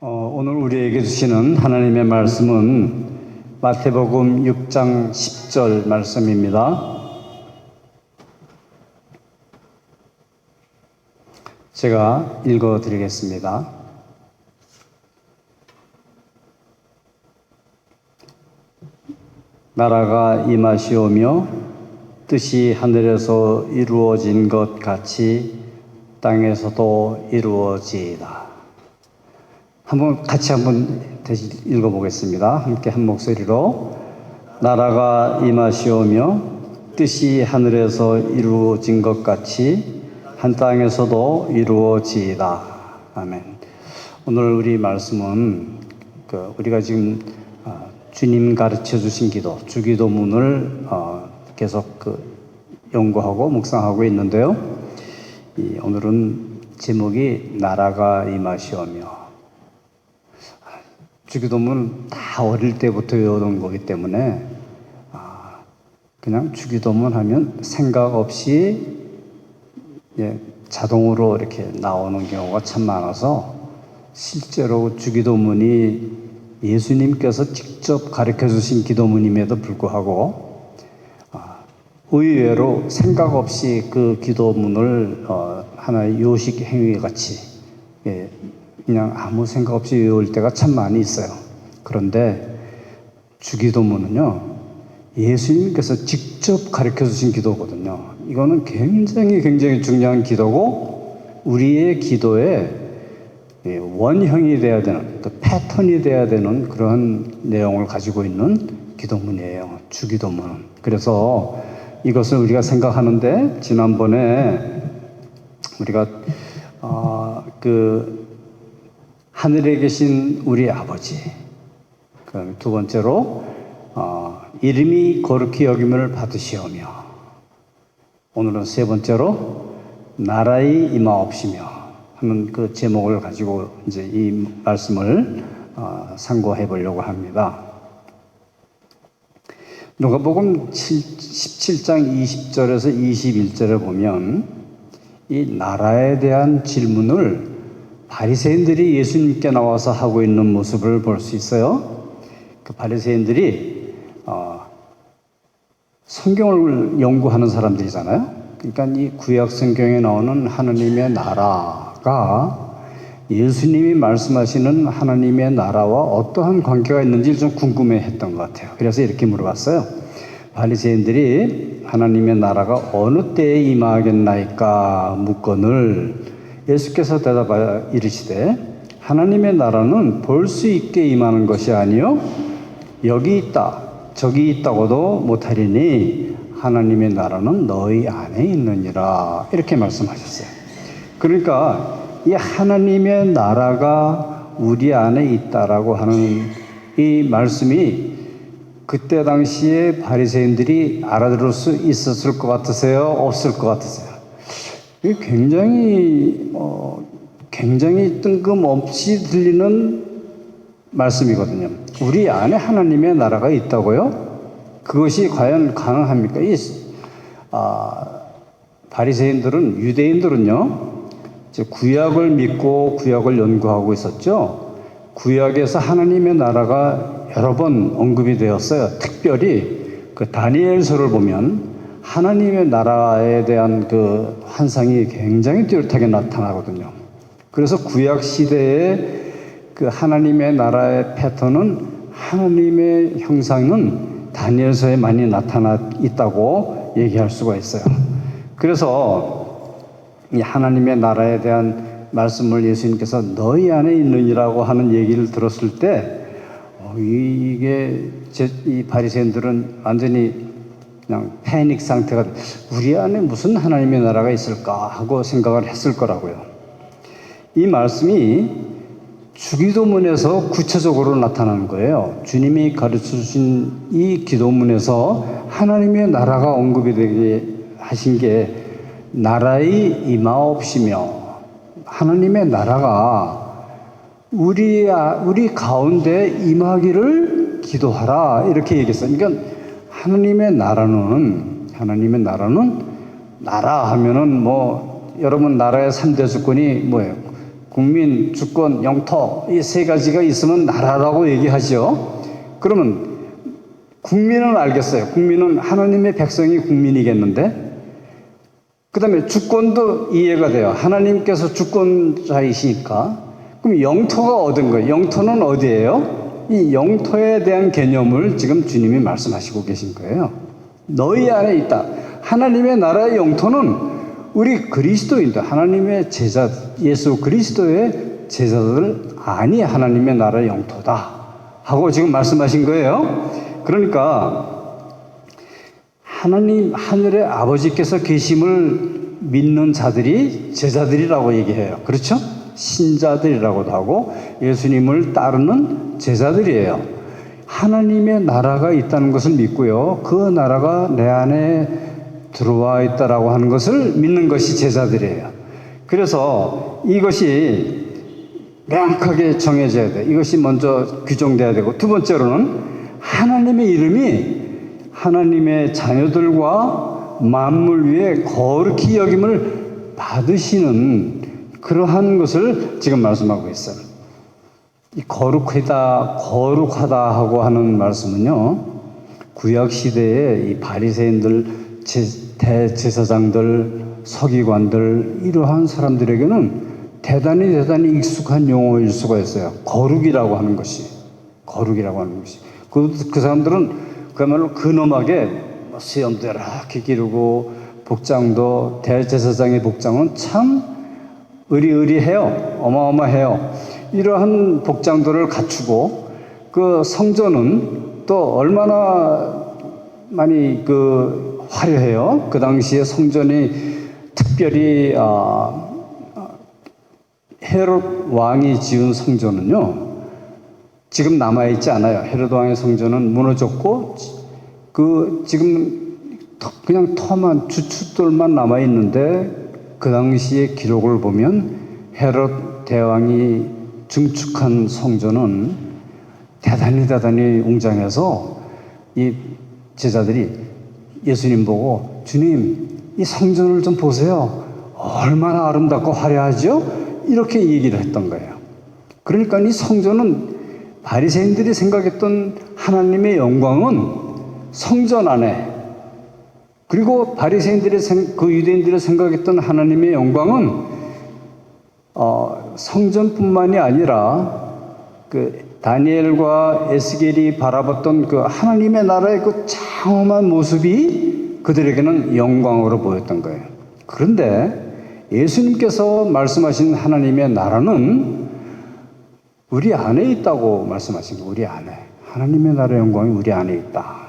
오늘 우리에게 주시는 하나님의 말씀은 마태복음 6장 10절 말씀입니다. 제가 읽어드리겠습니다. 나라가 임하시오며 뜻이 하늘에서 이루어진 것 같이 땅에서도 이루어지이다. 같이 다시 읽어보겠습니다. 함께 한 목소리로. 나라가 임하시오며 뜻이 하늘에서 이루어진 것 같이 한 땅에서도 이루어지이다. 아멘. 오늘 우리 말씀은 우리가 지금 주님 가르쳐 주신 기도, 주기도문을 계속 연구하고 묵상하고 있는데요. 오늘은 제목이 나라가 임하시오며. 주기도문은 다 어릴 때부터 외우던 거기 때문에 그냥 주기도문 하면 생각 없이 자동으로 이렇게 나오는 경우가 참 많아서 실제로 주기도문이 예수님께서 직접 가르쳐 주신 기도문임에도 불구하고 의외로 생각 없이 그 기도문을 하나의 요식 행위 같이 그냥 아무 생각 없이 외울 때가 참 많이 있어요. 그런데 주기도문은요, 예수님께서 직접 가르쳐 주신 기도거든요. 이거는 굉장히 중요한 기도고 우리의 기도의 원형이 돼야 되는, 패턴이 돼야 되는 그런 내용을 가지고 있는 기도문이에요. 주기도문은. 그래서 이것을 우리가 생각하는데 지난번에 우리가 하늘에 계신 우리 아버지, 그다음에 두 번째로 이름이 거룩히 여김을 받으시오며, 오늘은 세 번째로 나라의 임하옵시며 하는 그 제목을 가지고 이제 이 말씀을 상고해 보려고 합니다. 누가복음 17장 20절에서 21절에 보면 이 나라에 대한 질문을 바리새인들이 예수님께 나와서 하고 있는 모습을 볼 수 있어요. 그 바리새인들이 성경을 연구하는 사람들이잖아요. 그러니까 이 구약 성경에 나오는 하나님의 나라가 예수님이 말씀하시는 하나님의 나라와 어떠한 관계가 있는지 좀 궁금해했던 것 같아요. 그래서 이렇게 물어봤어요. 바리새인들이 하나님의 나라가 어느 때에 임하겠나이까 묻거늘 예수께서 대답하여 이르시되 하나님의 나라는 볼 수 있게 임하는 것이 아니요 여기 있다 저기 있다고도 못하리니 하나님의 나라는 너희 안에 있느니라, 이렇게 말씀하셨어요. 그러니까 이 하나님의 나라가 우리 안에 있다라고 하는 이 말씀이 그때 당시에 바리새인들이 알아들을 수 있었을 것 같으세요? 없을 것 같으세요? 이게 굉장히 뜬금없이 들리는 말씀이거든요. 우리 안에 하나님의 나라가 있다고요? 그것이 과연 가능합니까? 바리새인들은, 유대인들은요, 구약을 믿고 구약을 연구하고 있었죠. 구약에서 하나님의 나라가 여러 번 언급이 되었어요. 특별히 그 다니엘서를 보면 하나님의 나라에 대한 그 환상이 굉장히 뚜렷하게 나타나거든요. 그래서 구약 시대에 그 하나님의 나라의 패턴은, 하나님의 형상은 다니엘서에 많이 나타나 있다고 얘기할 수가 있어요. 그래서 이 하나님의 나라에 대한 말씀을 예수님께서 너희 안에 있느니라고 하는 얘기를 들었을 때 이 바리새인들은 완전히 그냥 패닉 상태가, 우리 안에 무슨 하나님의 나라가 있을까 하고 생각을 했을 거라고요. 이 말씀이 주기도문에서 구체적으로 나타나는 거예요. 주님이 가르쳐 주신 이 기도문에서 하나님의 나라가 언급이 되게 하신 게 나라의 임하옵시며, 하나님의 나라가 우리 가운데 임하기를 기도하라, 이렇게 얘기했어요. 그러니까 하나님의 나라는 나라 하면은 여러분 나라의 3대 주권이 뭐예요? 국민, 주권, 영토 이 세 가지가 있으면 나라라고 얘기하죠. 그러면 국민은 알겠어요. 국민은 하나님의 백성이 국민이겠는데, 그 다음에 주권도 이해가 돼요. 하나님께서 주권자이시니까. 그럼 영토가 얻은 거예요. 영토는 어디예요? 이 영토에 대한 개념을 지금 주님이 말씀하시고 계신 거예요. 너희 안에 있다. 하나님의 나라의 영토는 우리 그리스도인들, 하나님의 제자, 예수 그리스도의 제자들 안이 하나님의 나라의 영토다 하고 지금 말씀하신 거예요. 그러니까 하나님 하늘의 아버지께서 계심을 믿는 자들이 제자들이라고 얘기해요. 그렇죠? 신자들이라고도 하고 예수님을 따르는 제자들이에요. 하나님의 나라가 있다는 것을 믿고요. 그 나라가 내 안에 들어와 있다라고 하는 것을 믿는 것이 제자들이에요. 그래서 이것이 명확하게 정해져야 돼. 이것이 먼저 규정돼야 되고, 두 번째로는 하나님의 이름이 하나님의 자녀들과 만물 위에 거룩히 여김을 받으시는 그러한 것을 지금 말씀하고 있어요. 이 거룩하다 하고 하는 말씀은요, 구약 시대에 이 바리새인들, 대제사장들, 서기관들 이러한 사람들에게는 대단히 익숙한 용어일 수가 있어요. 거룩이라고 하는 것이. 그 사람들은 그야말로 근엄하게 수염도 이렇게 기르고, 복장도, 대제사장의 복장은 참 의리의리해요. 어마어마해요. 이러한 복장들을 갖추고, 그 성전은 또 얼마나 많이 화려해요. 그 당시에 성전이 특별히 헤롯 왕이 지은 성전은요, 지금 남아있지 않아요. 헤롯 왕의 성전은 무너졌고, 지금 그냥 터만, 주춧돌만 남아있는데, 그 당시의 기록을 보면 헤롯 대왕이 증축한 성전은 대단히 웅장해서 이 제자들이 예수님 보고, 주님, 이 성전을 좀 보세요. 얼마나 아름답고 화려하죠? 이렇게 얘기를 했던 거예요. 그러니까 이 성전은 바리새인들이 생각했던 하나님의 영광은 성전 안에, 그리고 바리새인들이 그 유대인들이 생각했던 하나님의 영광은 성전뿐만이 아니라 다니엘과 에스겔이 바라봤던 그 하나님의 나라의 그 장엄한 모습이 그들에게는 영광으로 보였던 거예요. 그런데 예수님께서 말씀하신 하나님의 나라는 우리 안에 있다고 말씀하신 거예요. 우리 안에. 하나님의 나라의 영광이 우리 안에 있다.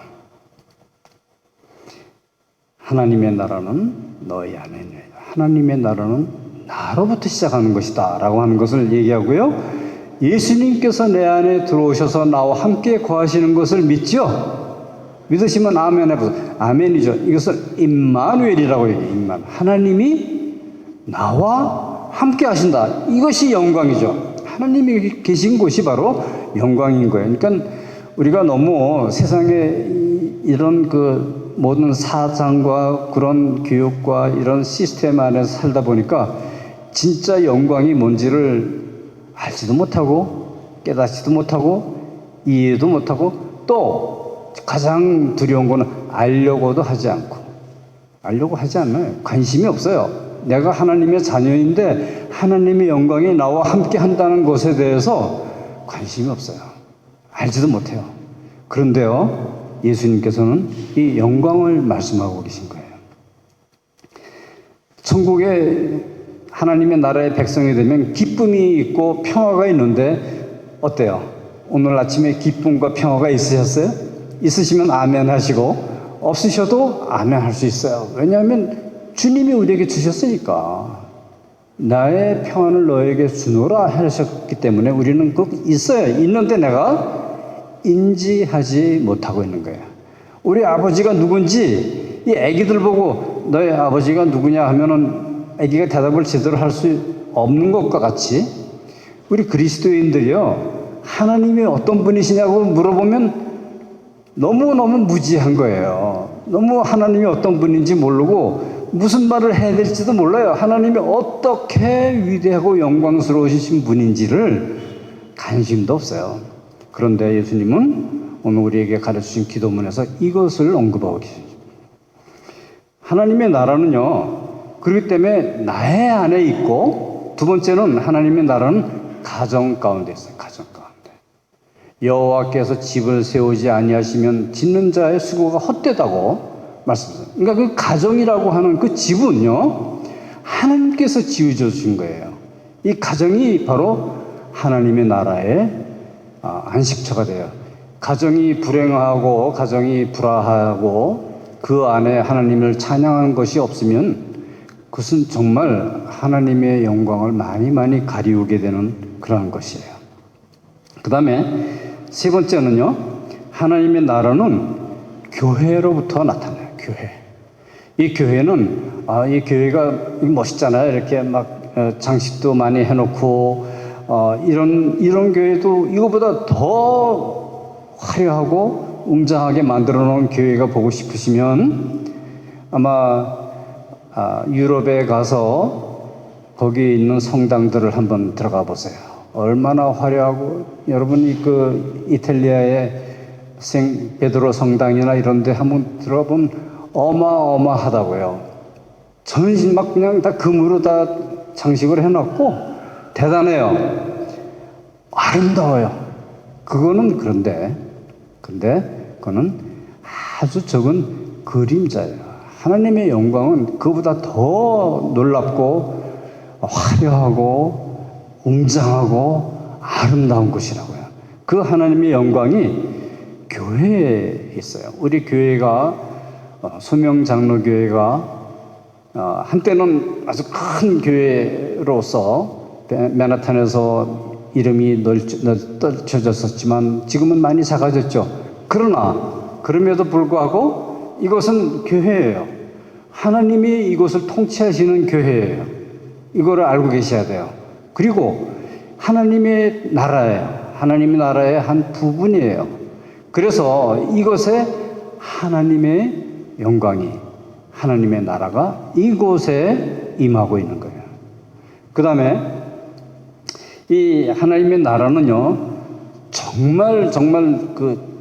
하나님의 나라는 너희 안에 있는, 하나님의 나라는 나로부터 시작하는 것이다 라고 하는 것을 얘기하고요. 예수님께서 내 안에 들어오셔서 나와 함께 거하시는 것을 믿죠? 믿으시면 아멘 해보세요. 아멘이죠. 이것을 임마누엘이라고 얘기해요. 임마누엘. 하나님이 나와 함께 하신다. 이것이 영광이죠. 하나님이 계신 곳이 바로 영광인 거예요. 그러니까 우리가 너무 세상에 이런 모든 사상과 그런 교육과 이런 시스템 안에서 살다 보니까 진짜 영광이 뭔지를 알지도 못하고 깨닫지도 못하고 이해도 못하고, 또 가장 두려운 거는 알려고 하지 않아요. 관심이 없어요. 내가 하나님의 자녀인데 하나님의 영광이 나와 함께 한다는 것에 대해서 관심이 없어요. 알지도 못해요. 그런데요, 예수님께서는 이 영광을 말씀하고 계신 거예요. 천국에 하나님의 나라의 백성이 되면 기쁨이 있고 평화가 있는데 어때요? 오늘 아침에 기쁨과 평화가 있으셨어요? 있으시면 아멘 하시고, 없으셔도 아멘 할 수 있어요. 왜냐하면 주님이 우리에게 주셨으니까. 나의 평안을 너에게 주노라 하셨기 때문에 우리는 꼭 있어요. 있는데 내가 인지하지 못하고 있는 거예요. 우리 아버지가 누군지 이 애기들 보고 너의 아버지가 누구냐 하면은 애기가 대답을 제대로 할 수 없는 것과 같이 우리 그리스도인들이요, 하나님이 어떤 분이시냐고 물어보면 너무너무 무지한 거예요. 너무 하나님이 어떤 분인지 모르고 무슨 말을 해야 될지도 몰라요. 하나님이 어떻게 위대하고 영광스러우신 분인지를 관심도 없어요. 그런데 예수님은 오늘 우리에게 가르치신 기도문에서 이것을 언급하고 계십니다. 하나님의 나라는요, 그렇기 때문에 나의 안에 있고, 두 번째는 하나님의 나라는 가정 가운데 있어요. 가정 가운데. 여호와께서 집을 세우지 아니하시면 짓는 자의 수고가 헛되다고 말씀하셨어요. 그러니까 그 가정이라고 하는 그 집은요, 하나님께서 지어져 주신 거예요. 이 가정이 바로 하나님의 나라의 안식처가 돼요. 가정이 불행하고 가정이 불화하고 그 안에 하나님을 찬양하는 것이 없으면 그것은 정말 하나님의 영광을 많이 가리우게 되는 그러한 것이에요. 그 다음에 세 번째는요, 하나님의 나라는 교회로부터 나타나요. 교회. 이 교회는 이 교회가 멋있잖아요. 이렇게 막 장식도 많이 해놓고 이런 교회도 이거보다 더 화려하고 웅장하게 만들어 놓은 교회가 보고 싶으시면 아마 유럽에 가서 거기 있는 성당들을 한번 들어가 보세요. 얼마나 화려하고, 여러분이 그 이탈리아의 베드로 성당이나 이런 데 한번 들어가 보면 어마어마하다고요. 전신 막 그냥 다 금으로 다 장식을 해놨고 대단해요. 아름다워요. 근데 그거는 아주 적은 그림자예요. 하나님의 영광은 그보다 더 놀랍고 화려하고 웅장하고 아름다운 것이라고요. 그 하나님의 영광이 교회에 있어요. 우리 교회가 소명장로교회가 한때는 아주 큰 교회로서 맨하탄에서 이름이 떨쳐졌었지만 지금은 많이 작아졌죠. 그럼에도 불구하고 이것은 교회예요. 하나님이 이곳을 통치하시는 교회예요. 이거를 알고 계셔야 돼요. 그리고 하나님의 나라예요. 하나님의 나라의 한 부분이에요. 그래서 이것에 하나님의 영광이, 하나님의 나라가 이곳에 임하고 있는 거예요. 그 다음에 이 하나님의 나라는요, 정말 그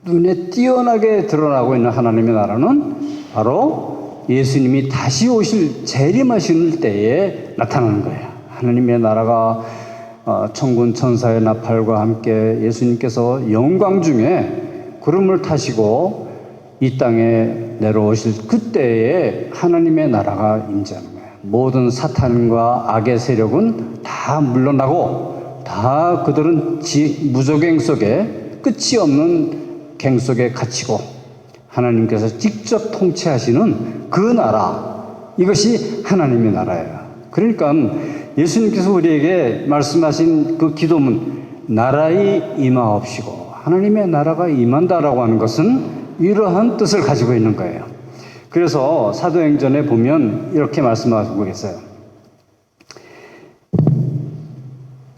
눈에 띄어나게 드러나고 있는 하나님의 나라는 바로 예수님이 다시 오실 재림하실 때에 나타나는 거예요. 하나님의 나라가 천군 천사의 나팔과 함께 예수님께서 영광 중에 구름을 타시고 이 땅에 내려오실 그때에 하나님의 나라가 임재하는 거예요. 모든 사탄과 악의 세력은 다 물러나고 다 그들은 무저갱 속에 끝이 없는 갱 속에 갇히고 하나님께서 직접 통치하시는 그 나라, 이것이 하나님의 나라예요. 그러니까 예수님께서 우리에게 말씀하신 그 기도문, 나라의 임하옵시고 하나님의 나라가 임한다라고 하는 것은 이러한 뜻을 가지고 있는 거예요. 그래서 사도행전에 보면 이렇게 말씀하고 계세요.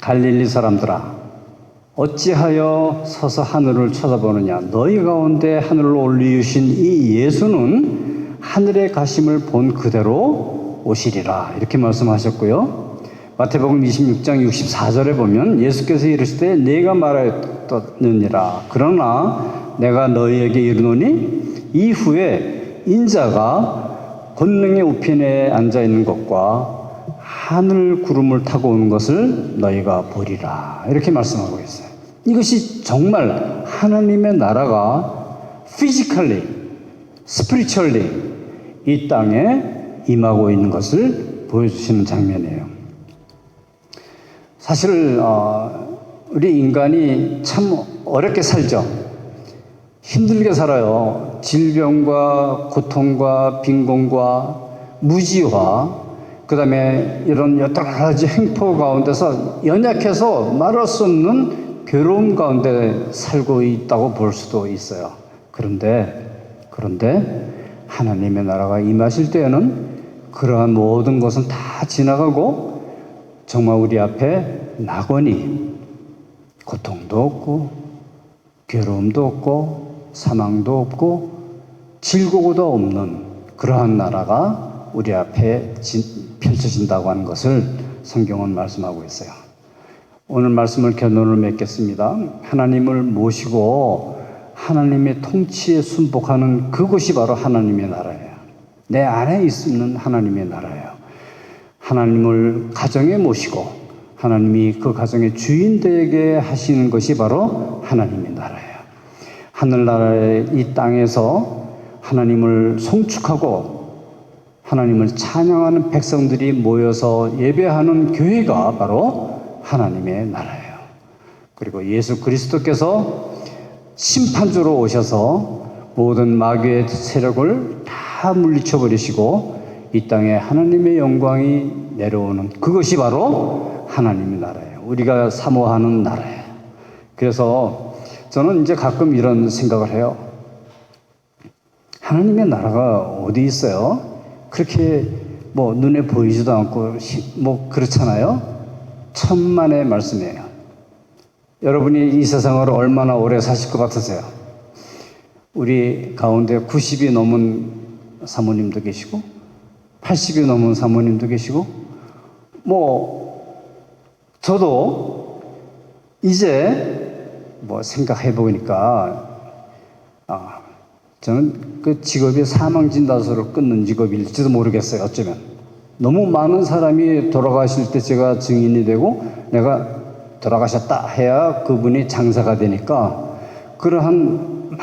갈릴리 사람들아, 어찌하여 서서 하늘을 쳐다보느냐? 너희 가운데 하늘로 올리우신 이 예수는 하늘에 가심을 본 그대로 오시리라. 이렇게 말씀하셨고요. 마태복음 26장 64절에 보면 예수께서 이르시되 내가 말하였느니라. 그러나 내가 너희에게 이르노니 이후에 인자가 권능의 우편에 앉아있는 것과 하늘 구름을 타고 오는 것을 너희가 보리라. 이렇게 말씀하고 있어요. 이것이 정말 하나님의 나라가 physically, spiritually 이 땅에 임하고 있는 것을 보여주시는 장면이에요. 사실 우리 인간이 참 어렵게 살죠. 힘들게 살아요. 질병과 고통과 빈곤과 무지와 그 다음에 이런 여러 가지 행포 가운데서 연약해서 말할 수 없는 괴로움 가운데 살고 있다고 볼 수도 있어요. 그런데 하나님의 나라가 임하실 때에는 그러한 모든 것은 다 지나가고 정말 우리 앞에 낙원이 고통도 없고 괴로움도 없고 사망도 없고 질고도 없는 그러한 나라가 우리 앞에 펼쳐진다고 하는 것을 성경은 말씀하고 있어요. 오늘 말씀을 결론을 맺겠습니다. 하나님을 모시고 하나님의 통치에 순복하는 그곳이 바로 하나님의 나라예요. 내 안에 있는 하나님의 나라예요. 하나님을 가정에 모시고 하나님이 그 가정의 주인 되게 하시는 것이 바로 하나님의 나라예요. 하늘나라의 이 땅에서 하나님을 송축하고 하나님을 찬양하는 백성들이 모여서 예배하는 교회가 바로 하나님의 나라예요. 그리고 예수 그리스도께서 심판주로 오셔서 모든 마귀의 세력을 다 물리쳐 버리시고 이 땅에 하나님의 영광이 내려오는 그것이 바로 하나님의 나라예요. 우리가 사모하는 나라예요. 그래서 저는 이제 가끔 이런 생각을 해요. 하나님의 나라가 어디 있어요? 그렇게 뭐 눈에 보이지도 않고 뭐 그렇잖아요. 천만의 말씀이에요. 여러분이 이 세상을 얼마나 오래 사실 것 같으세요? 우리 가운데 90이 넘은 사모님도 계시고 80이 넘은 사모님도 계시고 뭐 저도 이제 뭐 생각해 보니까 저는 그 직업이 사망진단서를 끊는 직업일지도 모르겠어요. 어쩌면 너무 많은 사람이 돌아가실 때 제가 증인이 되고 내가 돌아가셨다 해야 그분이 장사가 되니까 그러한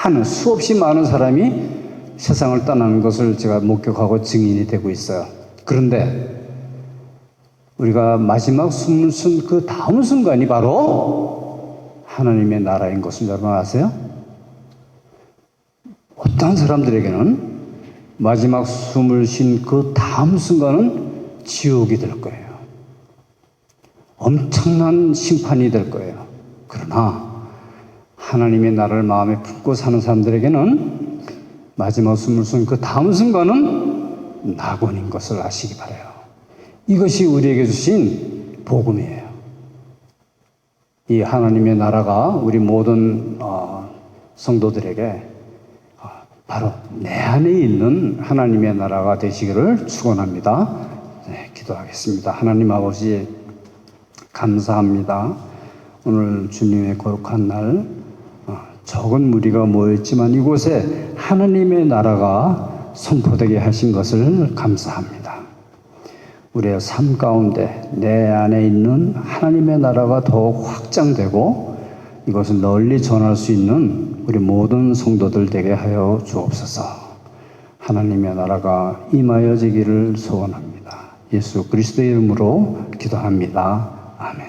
많은 수없이 많은 사람이 세상을 떠나는 것을 제가 목격하고 증인이 되고 있어요. 그런데 우리가 마지막 숨을 쓴 그 다음 순간이 바로 하나님의 나라인 것을 여러분 아세요? 어떤 사람들에게는 마지막 숨을 쉰 그 다음 순간은 지옥이 될 거예요. 엄청난 심판이 될 거예요. 그러나 하나님의 나라를 마음에 품고 사는 사람들에게는 마지막 숨을 쓴 그 다음 순간은 낙원인 것을 아시기 바라요. 이것이 우리에게 주신 복음이에요. 이 하나님의 나라가 우리 모든 성도들에게 바로 내 안에 있는 하나님의 나라가 되시기를 축원합니다. 네, 기도하겠습니다. 하나님 아버지 감사합니다. 오늘 주님의 거룩한 날 적은 무리가 모였지만 이곳에 하나님의 나라가 선포되게 하신 것을 감사합니다. 우리의 삶 가운데 내 안에 있는 하나님의 나라가 더욱 확장되고 이것을 널리 전할 수 있는 우리 모든 성도들 되게 하여 주옵소서. 하나님의 나라가 임하여지기를 소원합니다. 예수 그리스도의 이름으로 기도합니다. 아멘.